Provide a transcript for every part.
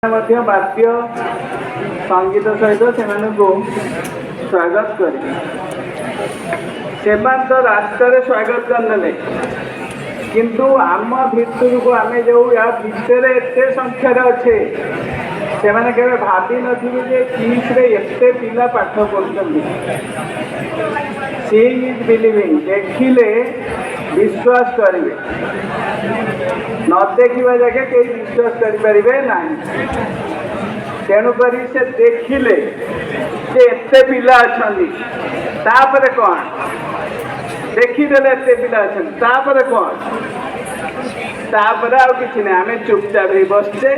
बाद्य संगीत सहित से स्वागत कर तो रास्ता स्वागत करने किंतु आम भितर को आम जो या भितर एत संख्यार अच्छे से भावी नी किस एत पिला पाठ पढ़ुं सी इज बिलिविंग देखिले विश्वास करेंगे न देखा जगह कहीं विश्वास करें ना तेणुक से देखिले एत पिला अच्छा कौन देखीदे एत पिला अच्छा कौन तापर आउ कि ना आम चुपचाप ही बसचे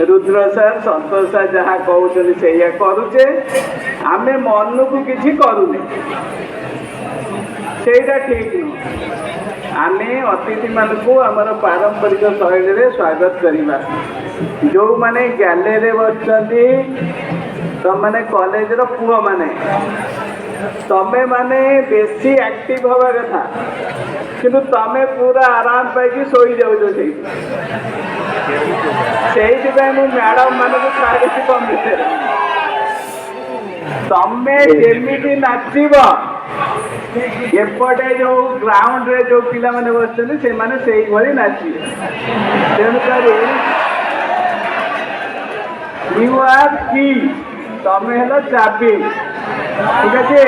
रुद्र सार संतोष सार जहाँ कहते से करुचे आम मन को किसी करूने सेटा ठीक नुह आम अतिथि मान को आमर पारंपरिक शैली स्वागत करवा जो माने गैलेरी बसती तुम मैंने कॉलेज पुओ माने तमें माने बेसी एक्टिव हवा कथा किंतु तमें पूरा आराम पाई शोई जाऊँ से मैडम मान को छाड़ी कम तमें जमी नाचब एपटे जो ग्राउंड रे जो पिला माने बसते से माने से नाचे तेणुक यू आर की तमें हेलो चाबी ठीक अच्छे।